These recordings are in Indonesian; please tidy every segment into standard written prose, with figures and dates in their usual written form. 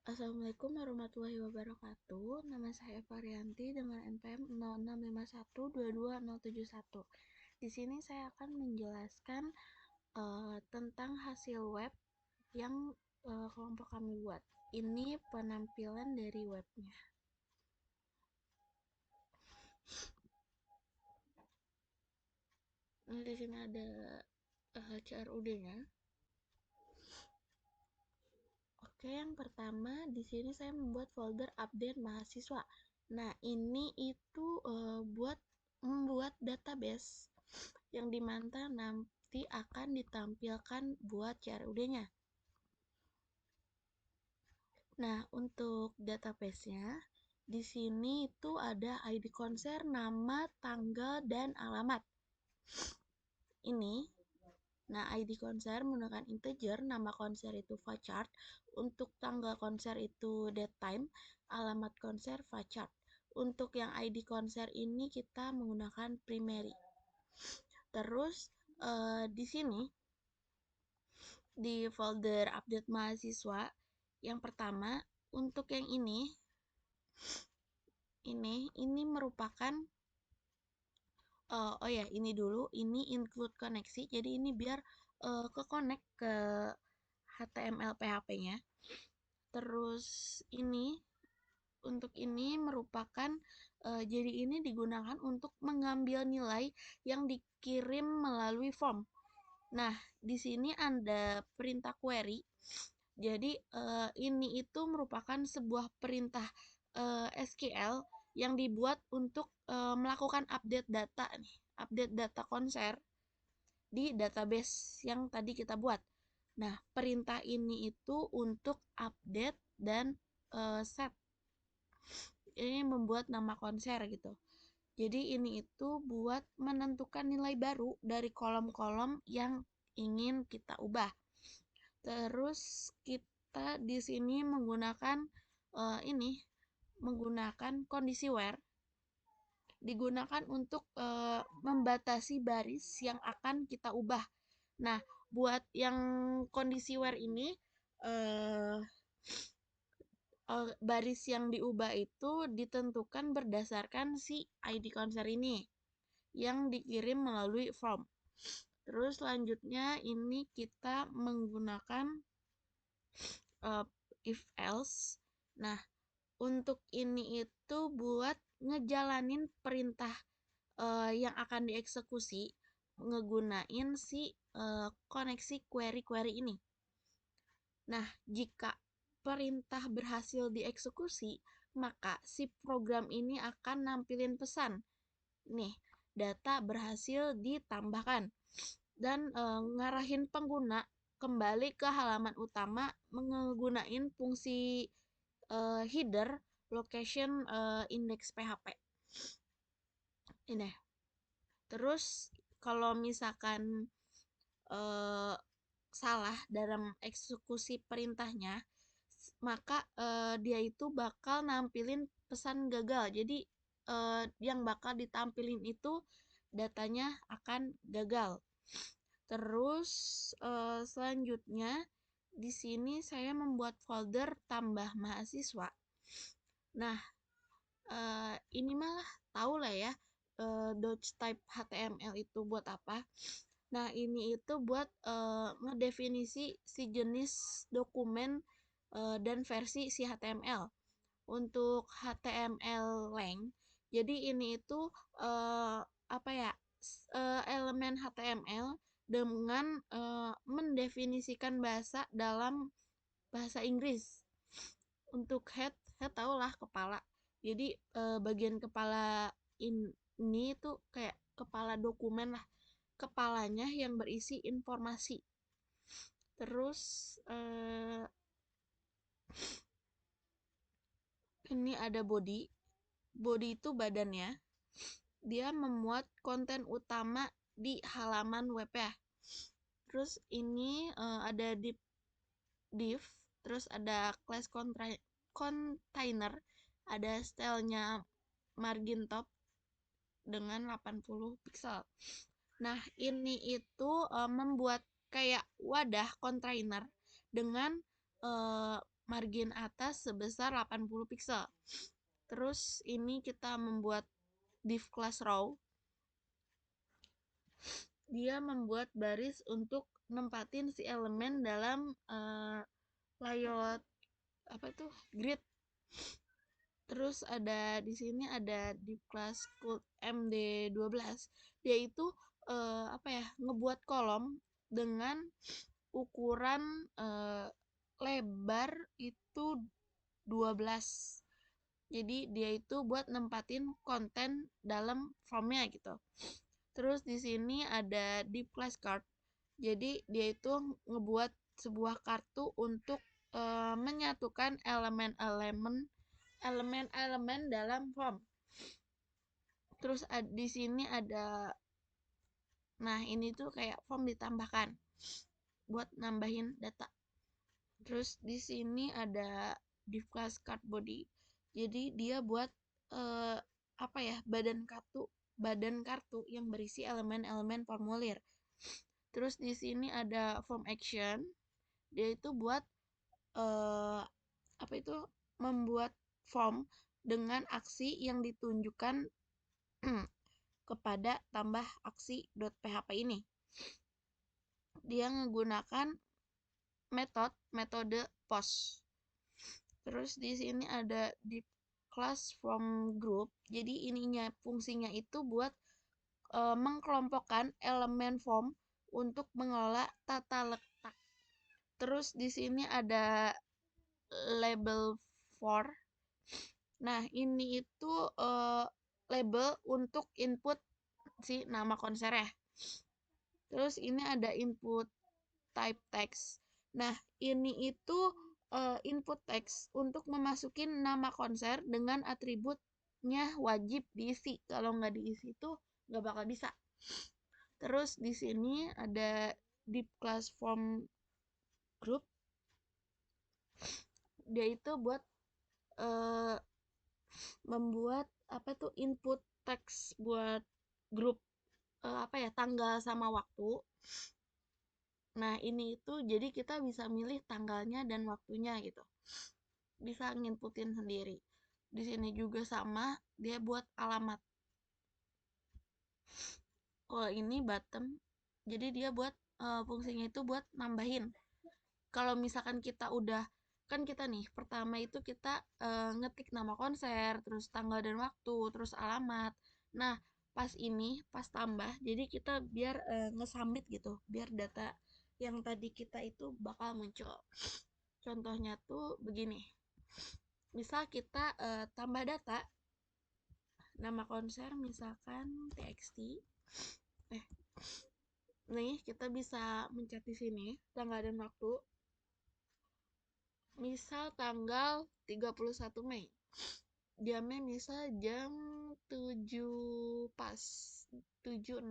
Assalamualaikum warahmatullahi wabarakatuh. Nama saya Varianti dengan NPM 0651220071. Di sini saya akan menjelaskan tentang hasil web yang kelompok kami buat. Ini penampilan dari webnya. Nah, di sini ada CRUD-nya. Oke, yang pertama di sini saya membuat folder update mahasiswa. Nah, ini itu buat membuat database yang dimana nanti akan ditampilkan buat CRUD-nya. Nah, untuk database-nya di sini itu ada ID konser, nama, tanggal, dan alamat. Ini. Nah, ID konser menggunakan integer, nama konser itu varchar, untuk tanggal konser itu date time, alamat konser varchar. Untuk yang ID konser ini kita menggunakan primary. Terus di sini di folder update mahasiswa yang pertama untuk yang ini merupakan oh ya, ini dulu, ini include koneksi, jadi ini biar ke connect ke HTML PHP-nya. Terus ini untuk ini merupakan jadi ini digunakan untuk mengambil nilai yang dikirim melalui form. Nah, di sini ada perintah query. Jadi ini itu merupakan sebuah perintah SQL yang dibuat untuk melakukan update data nih, update data konser di database yang tadi kita buat. Nah, perintah ini itu untuk update dan set. Ini membuat nama konser gitu. Jadi ini itu buat menentukan nilai baru dari kolom-kolom yang ingin kita ubah. Terus kita di sini menggunakan ini menggunakan kondisi where digunakan untuk membatasi baris yang akan kita ubah. Nah, buat yang kondisi where ini eh, baris yang diubah itu ditentukan berdasarkan si ID konser ini yang dikirim melalui form. Terus selanjutnya ini kita menggunakan if else. Nah, untuk ini itu buat ngejalanin perintah yang akan dieksekusi ngegunain si koneksi query-query ini. Nah, jika perintah berhasil dieksekusi, maka si program ini akan nampilin pesan. Nih, data berhasil ditambahkan dan ngarahin pengguna kembali ke halaman utama menggunakan fungsi header location index PHP. Ini. Terus kalau misalkan salah dalam eksekusi perintahnya, maka dia itu bakal nampilin pesan gagal. Jadi yang bakal ditampilin itu datanya akan gagal. Terus selanjutnya di sini saya membuat folder tambah mahasiswa. Nah, ini malah tahu lah ya Doctype HTML itu buat apa. Nah, ini itu buat ngedefinisi si jenis dokumen dan versi si HTML. Untuk HTML length, jadi ini itu apa ya, elemen HTML dengan mendefinisikan bahasa dalam bahasa Inggris. Untuk head tahulah kepala. Jadi bagian kepala ini tuh kayak kepala dokumen lah. Kepalanya yang berisi informasi. Terus ini ada body. Body itu badannya. Dia memuat konten utama di halaman web ya. Terus ini ada div, terus ada class container, ada stylenya margin top dengan 80 pixel. Nah, ini itu membuat kayak wadah kontainer dengan margin atas sebesar 80 pixel. Terus ini kita membuat div class row. Dia membuat baris untuk nempatin si elemen dalam layout grid. Terus ada di sini ada div class code MD12. Dia itu ngebuat kolom dengan ukuran lebar itu 12. Jadi dia itu buat nempatin konten dalam formnya gitu. Terus di sini ada div class card. Jadi dia itu ngebuat sebuah kartu untuk menyatukan elemen-elemen dalam form. Terus di sini ada, nah ini tuh kayak form ditambahkan buat nambahin data. Terus di sini ada div class card body. Jadi dia buat badan kartu yang berisi elemen-elemen formulir. Terus di sini ada form action. Dia itu buat membuat form dengan aksi yang ditunjukkan kepada tambah aksi.php ini. Dia menggunakan metode post. Terus di sini ada div class from group. Jadi fungsinya itu buat mengkelompokkan elemen form untuk mengelola tata letak. Terus di sini ada label for. Nah, ini itu label untuk input si nama konser ya. Terus ini ada input type text. Nah, ini itu input text untuk memasukin nama konser dengan atributnya wajib diisi. Kalau nggak diisi itu nggak bakal bisa. Terus di sini ada div class form group. Dia itu buat membuat input teks buat grup tanggal sama waktu. Nah, ini itu jadi kita bisa milih tanggalnya dan waktunya gitu. Bisa nginputin sendiri. Di sini juga sama, dia buat alamat. Kalau ini bottom, jadi dia buat fungsinya itu buat nambahin. Kalau misalkan kita udah, kan kita nih, pertama itu kita ngetik nama konser, terus tanggal dan waktu, terus alamat. Nah, pas tambah, jadi kita biar nge-submit gitu, biar data yang tadi kita itu bakal muncul. Contohnya tuh begini. Misal kita tambah data, nama konser misalkan txt. Nih, kita bisa mencet di sini tanggal dan waktu. Misal tanggal 31 Mei. Jamnya misal jam 7 pas 7.00.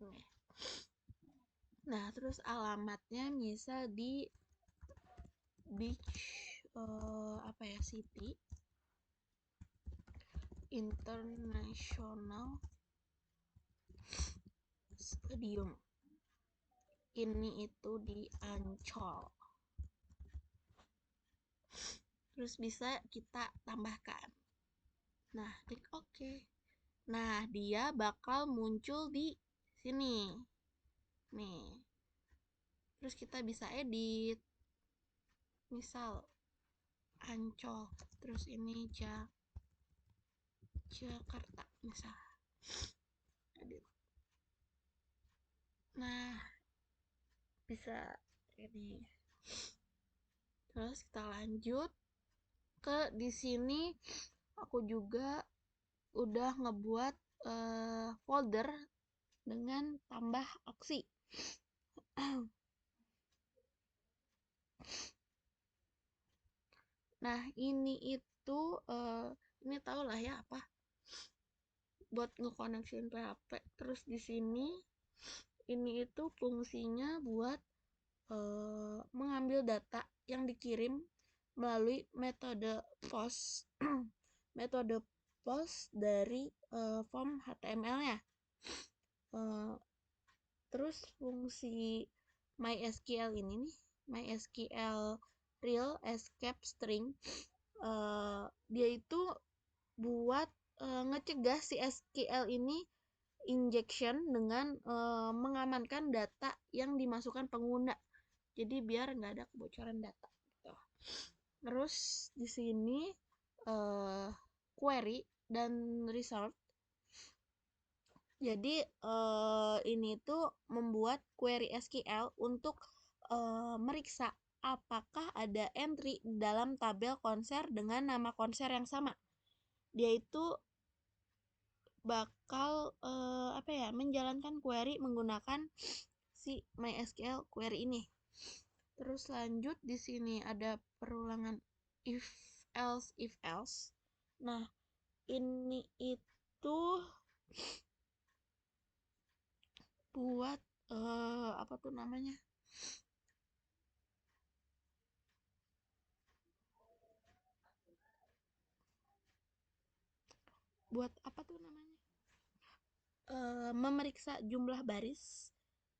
Nih. Nah, terus alamatnya misal di Beach City International Stadium. Ini itu di Ancol. Terus bisa kita tambahkan. Nah, klik OK. Nah, dia bakal muncul di sini. Nih. Terus kita bisa edit. Misal Ancol. Terus ini Jakarta misal. Edit. Nah, bisa ini. Terus kita lanjut ke di sini aku juga udah ngebuat folder dengan tambah aksi. Nah, ini itu ini tau lah ya apa buat ngekoneksiin PHP. Terus di sini ini itu fungsinya buat mengambil data yang dikirim melalui metode post metode post dari form HTML-nya. Terus fungsi MySQL ini nih, MySQL real escape string. Dia itu buat ngecegah si SQL ini injection dengan mengamankan data yang dimasukkan pengguna. Jadi biar nggak ada kebocoran data. Gitu. Terus di sini query dan result. Jadi ini tuh membuat query SQL untuk meriksa apakah ada entry dalam tabel konser dengan nama konser yang sama. Dia itu bakal menjalankan query menggunakan si MySQL query ini. Terus lanjut di sini ada perulangan if else. Nah, ini itu buat apa tuh namanya? Buat apa tuh namanya? Memeriksa jumlah baris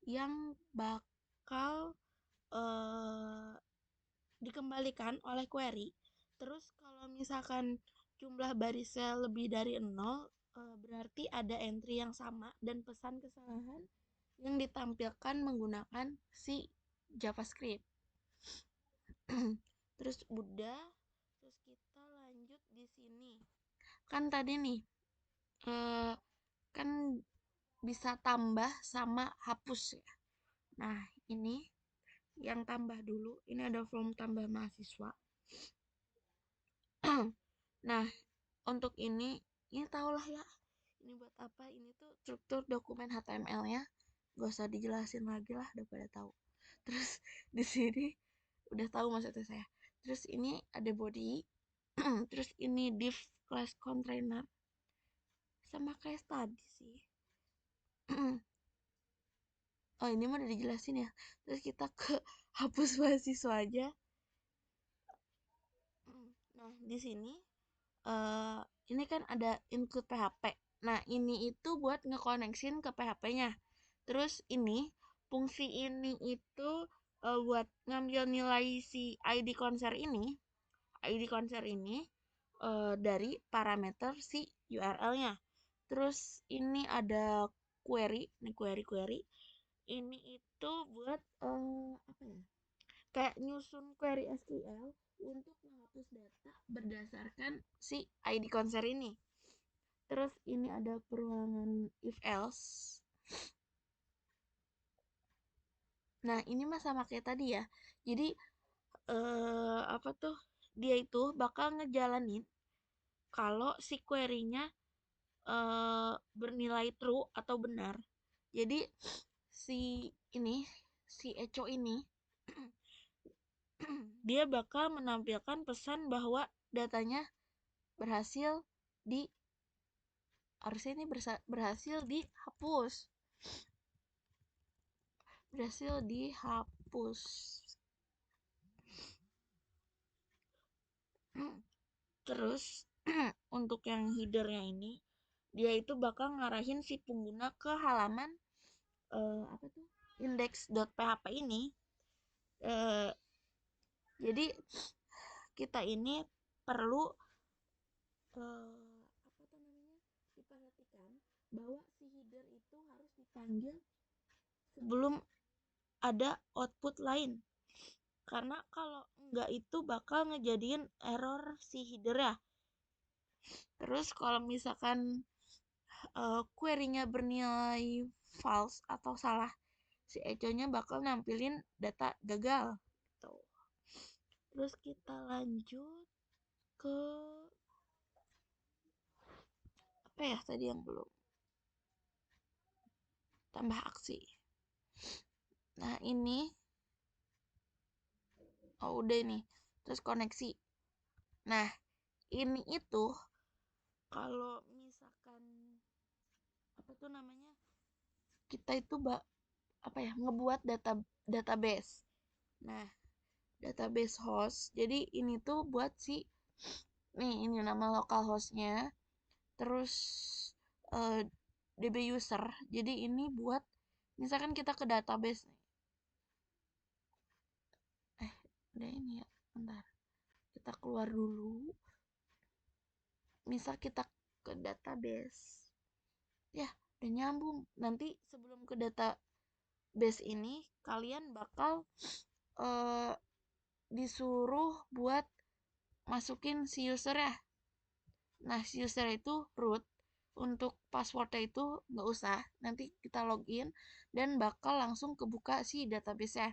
yang bakal dikembalikan oleh query. Terus kalau misalkan jumlah barisnya lebih dari 0, berarti ada entry yang sama dan pesan kesalahan yang ditampilkan menggunakan si JavaScript. Terus udah, terus kita lanjut di sini. Kan tadi nih, kan bisa tambah sama hapus ya. Nah, ini yang tambah dulu. Ini ada form tambah mahasiswa. Nah, untuk ini tahulah ya. Ini buat apa? Ini tuh struktur dokumen HTML-nya. Gak usah dijelasin lagi lah, udah pada tahu. Terus di sini udah tahu maksudnya saya. Terus ini ada body. Terus ini div class container. Sama kayak tadi sih. Oh, ini mah udah dijelasin ya. Terus kita ke hapus mahasiswa aja. Nah, di sini ini kan ada include PHP. Nah, ini itu buat ngekoneksin ke PHP-nya. Terus ini fungsi ini itu buat ngambil nilai si ID konser ini dari parameter si URL-nya. Terus ini ada query, nih query. Ini itu buat apa ya? Kayak nyusun query SQL untuk menghapus data berdasarkan si ID konser ini. Terus ini ada perulangan if else. Nah, ini mah sama kayak tadi ya. Jadi apa tuh? Dia itu bakal ngejalanin kalau si query-nya bernilai true atau benar. Jadi si Echo ini dia bakal menampilkan pesan bahwa datanya berhasil di harusnya ini berhasil dihapus. Terus untuk yang headernya ini dia itu bakal ngarahin si pengguna ke halaman apa tuh index.php ini. Jadi kita ini perlu apa tuh namanya diperhatikan bahwa si header itu harus dipanggil sebelum ada output lain. Karena kalau enggak itu bakal ngejadiin error si header ya. Terus kalau misalkan query-nya bernilai false atau salah, si Echo-nya bakal nampilin data gagal. Gitu. Terus kita lanjut ke apa ya tadi yang belum? Tambah aksi. Nah, ini udah nih. Terus koneksi. Nah, ini itu kalau misalkan apa tuh namanya? Kita itu ngebuat database. Nah, database host. Jadi ini tuh buat ini nama lokal hostnya. Terus DB user. Jadi ini buat misalkan kita ke database nih. Udah ini ya. kita keluar dulu. Misal kita ke database. Ya, udah nyambung. Nanti sebelum ke database ini, kalian bakal disuruh buat masukin si user ya. Nah, si user itu root. Untuk passwordnya itu nggak usah. Nanti kita login dan bakal langsung kebuka si database ya.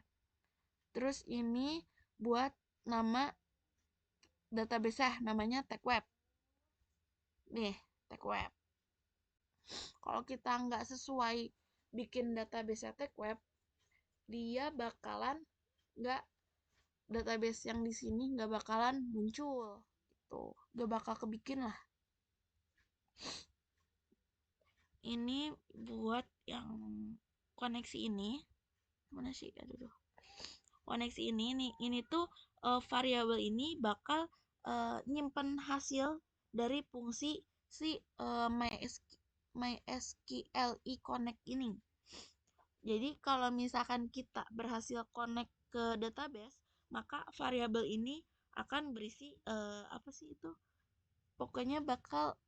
Terus ini buat nama database ya, namanya TechWeb. Nih, TechWeb. Kalau kita nggak sesuai bikin database TechWeb, dia bakalan nggak, database yang di sini nggak bakalan muncul gitu, nggak bakal kebikin lah. Ini buat yang koneksi ini mana sih, aduh, koneksi ini tuh variabel ini bakal nyimpen hasil dari fungsi si MySQLi connect ini. Jadi kalau misalkan kita berhasil connect ke database, maka variabel ini akan berisi apa sih itu? Pokoknya bakal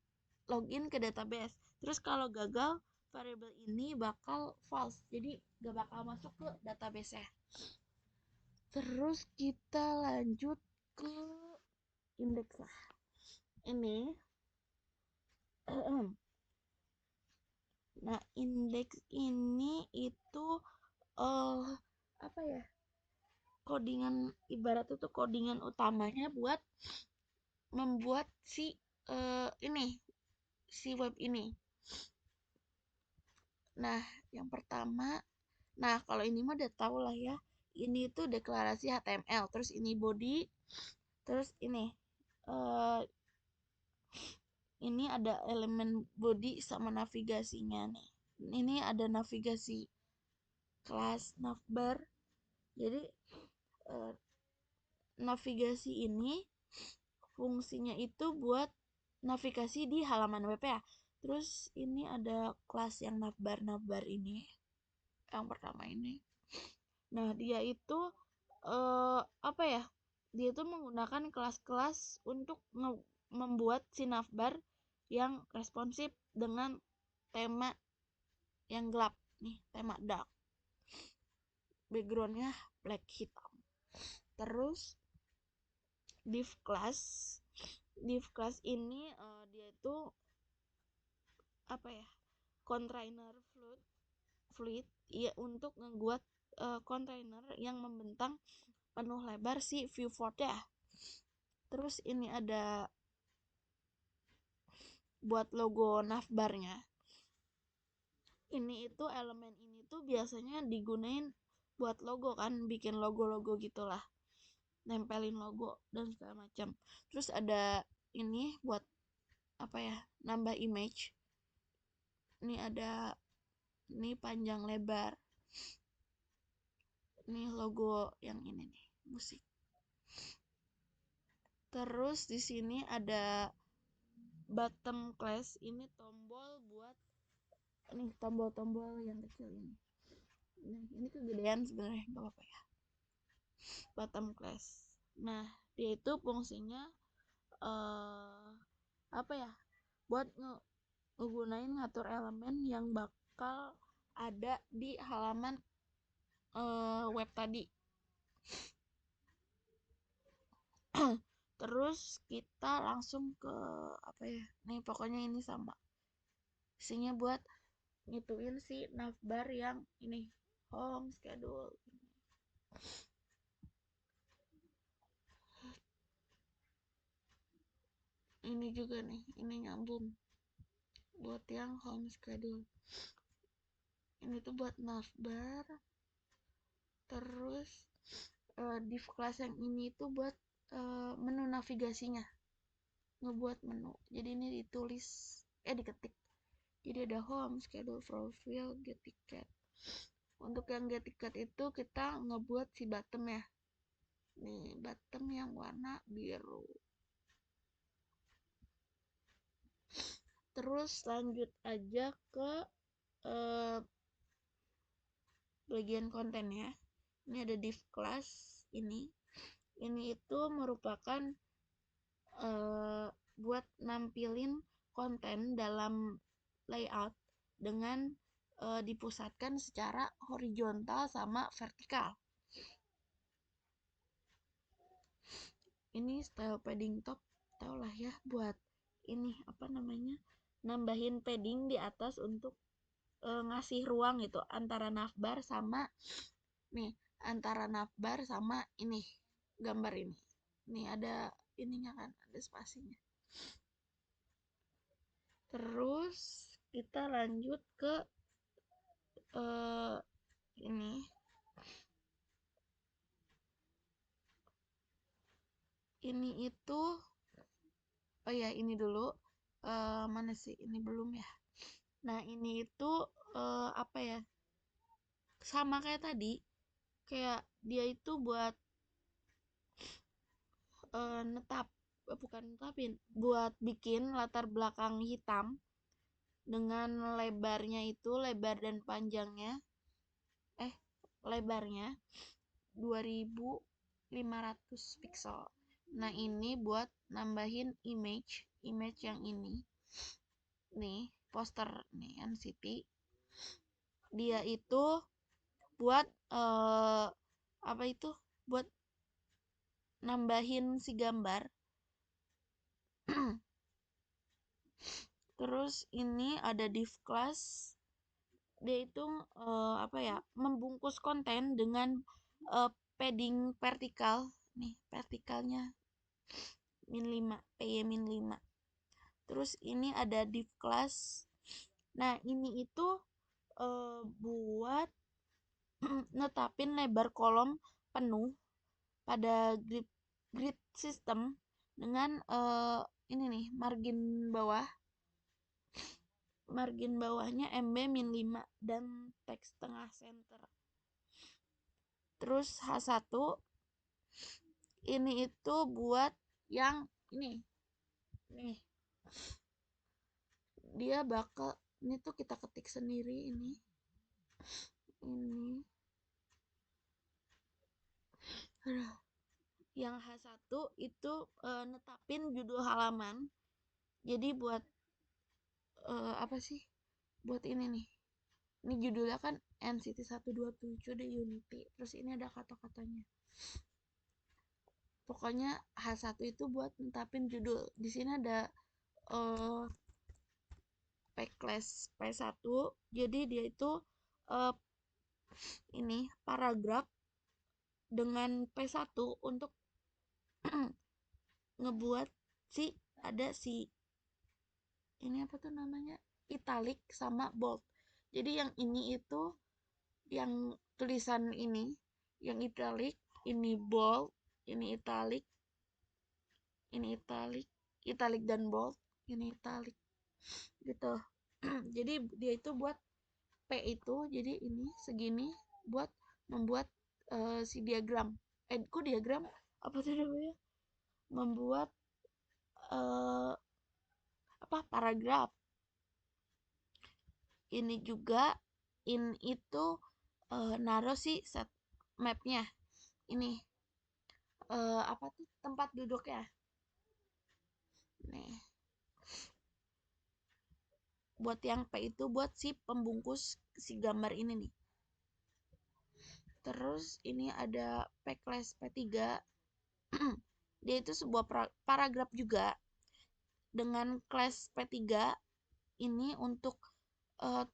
login ke database. Terus kalau gagal, variabel ini bakal false. Jadi gak bakal masuk ke database ya. Terus kita lanjut ke indeks lah. Ini nah, indeks ini itu apa ya? Codingan, ibarat itu codingan utamanya buat membuat si ini si web ini. Nah, yang pertama, nah kalau ini mah udah tau lah ya. Ini itu deklarasi HTML, terus ini body, terus ini ada elemen body sama navigasinya nih. Ini ada navigasi kelas navbar. Jadi navigasi ini fungsinya itu buat navigasi di halaman web ya. Terus ini ada kelas yang navbar ini, yang pertama ini. Nah, dia itu apa ya? Dia itu menggunakan kelas-kelas untuk membuat si navbar yang responsif dengan tema yang gelap nih, tema dark. Backgroundnya black hitam. Terus div class ini dia itu apa ya? Container fluid ya, untuk ngebuat kontainer yang membentang penuh lebar si viewport ya. Terus ini ada buat logo navbarnya. Ini itu elemen ini tuh biasanya digunain buat logo kan, bikin logo-logo gitulah, nempelin logo dan segala macam. Terus ada ini buat apa ya, nambah image. Ini ada ini panjang lebar. Ini logo yang ini nih, musik. Terus di sini ada bottom class, ini tombol buat nih, tombol-tombol yang kecil ini. Nah, ini kegedean sebenarnya, nggak apa-apa ya. Bottom class. Nah, dia itu fungsinya apa ya? Buat ngegunain ngatur elemen yang bakal ada di halaman web tadi. Terus kita langsung ke apa ya? Nih pokoknya ini sama. Isinya buat ngituin si navbar yang ini, home, schedule. Ini juga nih, ini nyambung buat yang home schedule. Ini tuh buat navbar. Terus div class yang ini tuh buat menu navigasinya, ngebuat menu. Jadi ini ditulis diketik. Jadi ada home, schedule, profile, get ticket. Untuk yang get ticket itu kita ngebuat si bottom ya. Nih, bottom yang warna biru. Terus lanjut aja ke bagian konten ya. Ini ada div class ini. Ini itu merupakan buat nampilin konten dalam layout dengan dipusatkan secara horizontal sama vertikal. Ini style padding top, tau lah ya, buat ini apa namanya, nambahin padding di atas untuk ngasih ruang gitu antara navbar sama nih, antara navbar sama ini gambar ini. Nih ada ininya kan, ada spasinya. Terus kita lanjut ke ini. Ini itu, oh ya ini dulu. Mana sih? Ini belum ya. Nah ini itu apa ya? Sama kayak tadi, kayak dia itu buat bukan netapin, buat bikin latar belakang hitam dengan lebarnya itu, lebar dan panjangnya, lebarnya 2500 pixel. Nah ini buat nambahin image yang ini nih, poster nih NCT. Dia itu buat apa itu, buat nambahin si gambar. Terus ini ada div class. Dia itu apa ya, membungkus konten dengan padding vertikal. Nih, vertikalnya -5, PY-5. Terus ini ada div class. Nah, ini itu buat netapin lebar kolom penuh pada grid system dengan ini nih, margin bawahnya MB-5 dan teks tengah center. Terus H1 ini itu buat yang ini nih, dia bakal, ini tuh kita ketik sendiri ini yang H1 itu netapin judul halaman. Jadi buat apa sih, buat ini nih, ini judulnya kan NCT 127 The Unity, terus ini ada kata-katanya. Pokoknya H1 itu buat netapin judul. Di sini ada backlash P1, jadi dia itu ini paragraf dengan P1 untuk ngebuat ada ini apa tuh namanya, italic sama bold. Jadi yang ini itu yang tulisan ini yang italic, ini bold, ini italic, italic dan bold, ini italic gitu. Jadi dia itu buat P itu, jadi ini segini buat membuat si diagram. Kok diagram? Apa tuh namanya? Membuat paragraf. Ini juga itu naruh si set mapnya. Ini apa tuh tempat duduknya. Nih. Buat yang P itu buat si pembungkus si gambar ini nih. Terus ini ada backlash P3. Dia itu sebuah paragraf juga dengan class P3. Ini untuk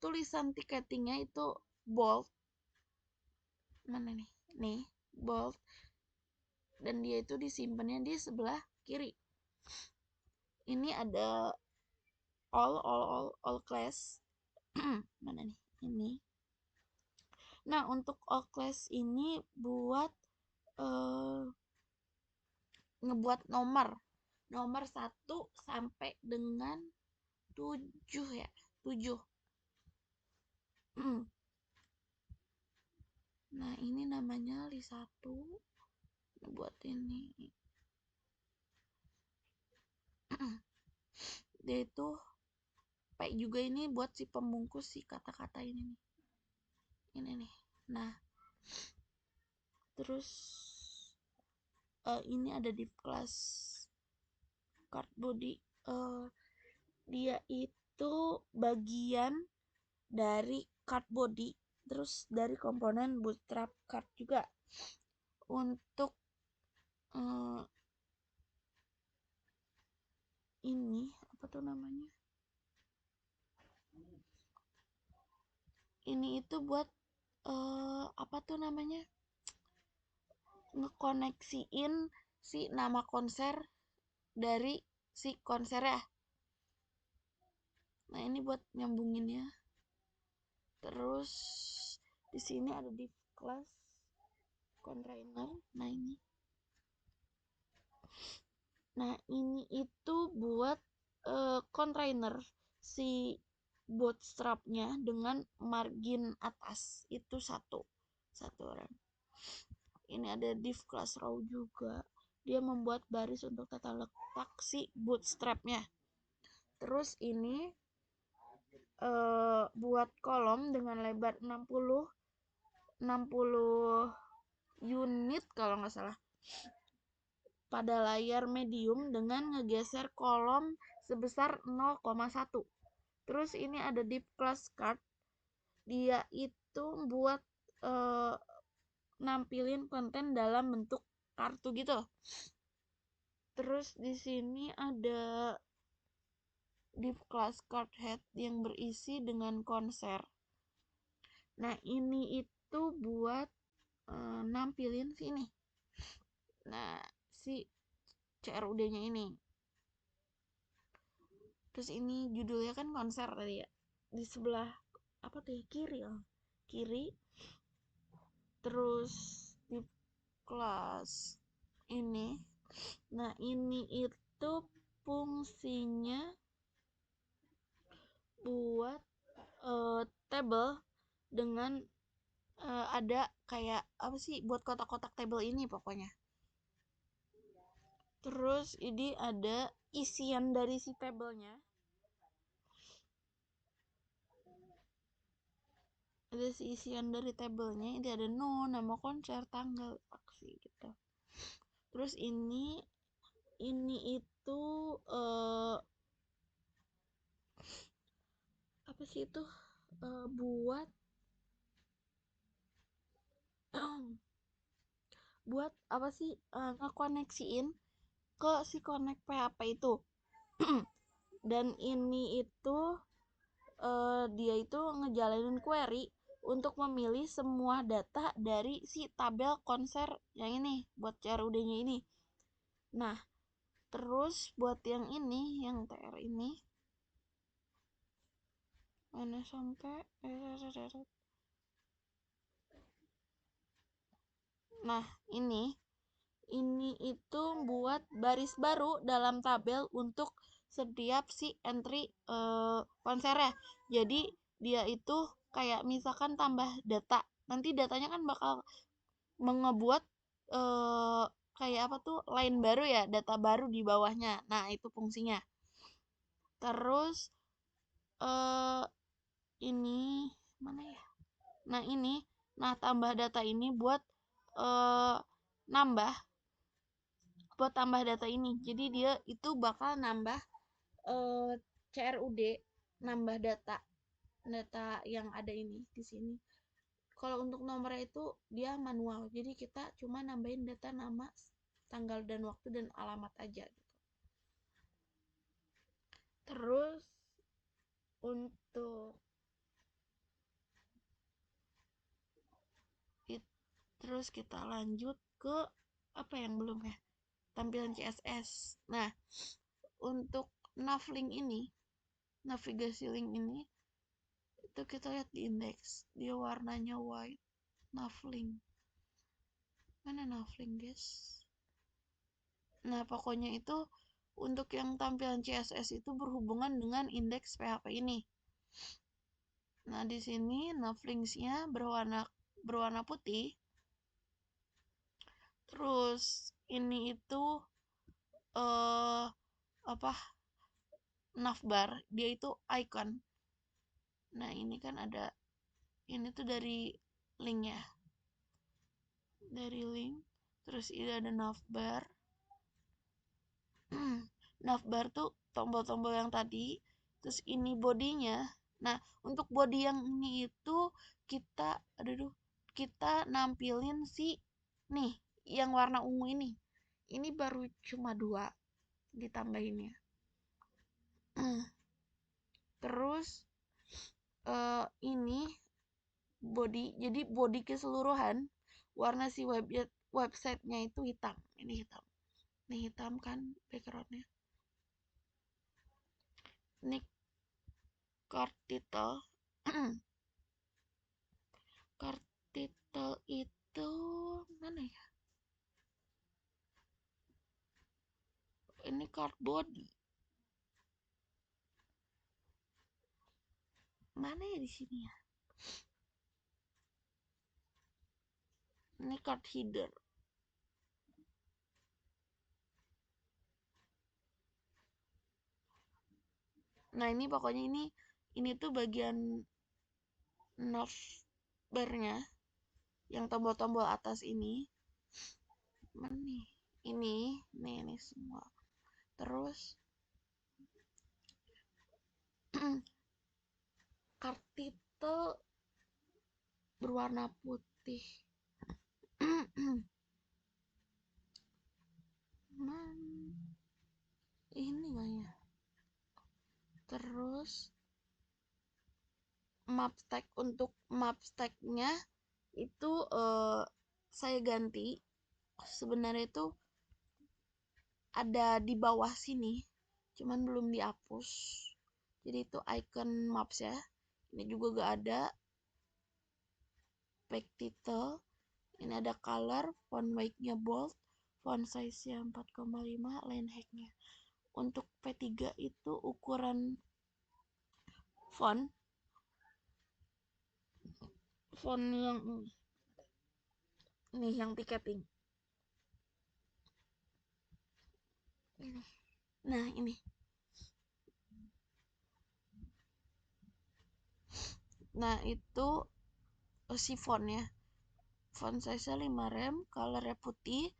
tulisan tiketingnya itu bold. Mana nih? Nih, bold. Dan dia itu disimpannya di sebelah kiri. Ini ada all class. Mana nih? Ini. Nah, untuk all class ini buat ngebuat nomor 1 sampai dengan 7 ya. 7. Nah, ini namanya list 1. Buat ini. Dia itu kayak juga ini buat si pembungkus si kata-kata ini nih. Ini nih. Nah, terus ini ada div class. card body. Dia itu bagian dari card body, terus dari komponen bootstrap card juga. Untuk ini apa tuh namanya? Ini itu buat apa tuh namanya? Ngekoneksiin si nama konser dari si konser ya. Nah, ini buat nyambunginnya. Terus di sini ada div class container. Nah, ini itu buat container si bootstrapnya dengan margin atas itu satu orang. Ini ada div class row juga. Dia membuat baris untuk tata letak si bootstrapnya. Terus ini buat kolom dengan lebar 60 unit kalau nggak salah pada layar medium dengan ngegeser kolom sebesar 0,1. Terus ini ada div class card. Dia itu buat nampilin konten dalam bentuk kartu gitu. Terus di sini ada div class card head yang berisi dengan konser. Nah, ini itu buat nampilin sini. Nah, si CRUD-nya ini. Terus ini judulnya kan konser tadi ya. Di sebelah apa tuh ya? Kiri. Terus di kelas ini. Nah, ini itu fungsinya buat table dengan ada kayak apa sih buat kotak-kotak table ini pokoknya. Terus ini ada isian dari si tablenya. Ada si isian dari tablenya. Ini ada nama konser, tanggal, aksi gitu. Terus ini itu apa sih itu buat buat apa sih ngekoneksiin ke si connect PHP itu. Dan ini itu dia itu ngejalanin query untuk memilih semua data dari si tabel konser yang ini buat CRUD-nya ini. Nah, terus buat yang ini, yang TR ini mana sampai nah, ini itu buat baris baru dalam tabel untuk setiap si entry konsernya. Jadi dia itu kayak misalkan tambah data. Nanti datanya kan bakal mengebuat kayak apa tuh line baru ya, data baru di bawahnya. Nah, itu fungsinya. Terus ini mana ya? Nah, ini tambah data ini buat nambah data ini. Jadi dia itu bakal nambah CRUD, nambah data yang ada ini di sini. Kalau untuk nomornya itu dia manual. Jadi kita cuma nambahin data nama, tanggal dan waktu dan alamat aja gitu. Terus untuk terus kita lanjut ke apa yang belum ya? Tampilan CSS. Nah, untuk navlink ini, navigasi link ini itu kita lihat di index, dia warnanya white. Navlink mana navlink guys? Nah, pokoknya itu untuk yang tampilan CSS itu berhubungan dengan indeks PHP ini. Nah, di sini navlinks-nya berwarna putih. Terus ini itu apa? Navbar, dia itu icon. Nah, ini kan ada ini tuh dari link ya. Dari link. Terus ini ada navbar. navbar tuh tombol-tombol yang tadi, terus ini bodinya. Nah, untuk body yang ini itu kita nampilin si nih yang warna ungu ini. Ini baru cuma 2 ditambahinnya. Terus ini body, jadi body keseluruhan warna si websitenya itu hitam. Ini hitam kan backgroundnya. Ini card title. Card title itu mana ya? Ini card body. Mana ya di sini ya? Ini card header. Nah, ini pokoknya ini tuh bagian navbarnya yang tombol-tombol atas ini. Mana nih? Ini semua. Terus card title berwarna putih. Ini kayaknya. Terus map stack, untuk map stacknya itu saya ganti. Sebenarnya itu ada di bawah sini, cuman belum dihapus. Jadi itu icon maps ya. Ini juga gak ada. Back title. Ini ada color, font weight-nya bold, font size-nya 4,5, line height-nya. Untuk P3 itu ukuran font yang ini yang tiketing. Ini. Nah, ini. Nah, itu si fontnya. Font size-nya 5 rem, color-nya putih,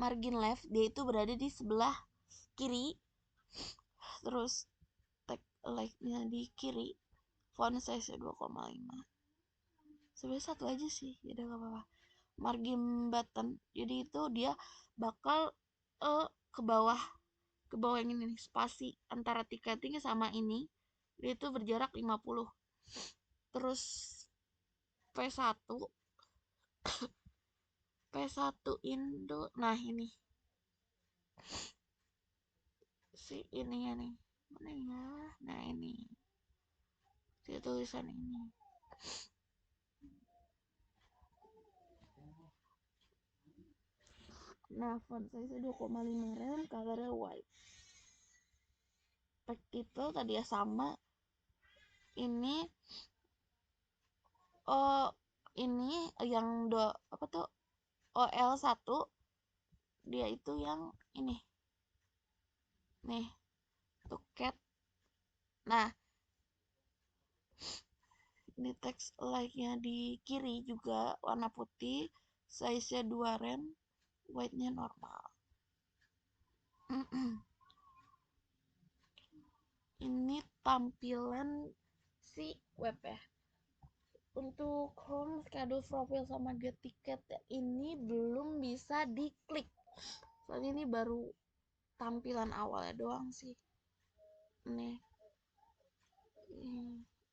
margin left, dia itu berada di sebelah kiri. Terus tag like-nya di kiri, font size-nya 2,5. Sebenarnya satu aja sih, ya udah gak apa-apa. Margin button, jadi itu dia bakal ke bawah yang ini nih, spasi antara tiketing sama ini, dia itu berjarak 50. Terus P1 Indo, nah ini si ini ya nih, mana ya, nah ini si tulisan ini. Nah, font size 2,5 rem, colornya white. Tag title tadi ya sama. Ini ini yang apa tuh, OL1, dia itu yang ini nih, tuh cat. Nah, ini text like-nya di kiri juga warna putih, size-nya 2 rem, weight-nya normal. Ini tampilan si web ya. Untuk home, schedule, profile, sama get tiket ini belum bisa diklik. Soalnya ini baru tampilan awalnya doang sih. Nih.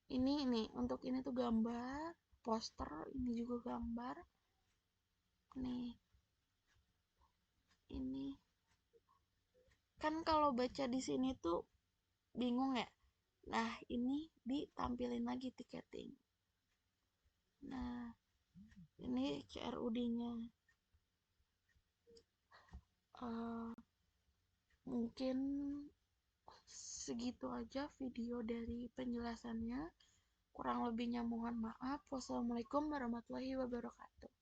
Ini untuk ini tuh gambar, poster, ini juga gambar. Nih. Ini. Kan kalau baca di sini tuh bingung ya. Nah, ini ditampilin lagi tiketing. Nah, ini CRUD-nya. Mungkin segitu aja video dari penjelasannya. Kurang lebihnya mohon maaf. Wassalamualaikum warahmatullahi wabarakatuh.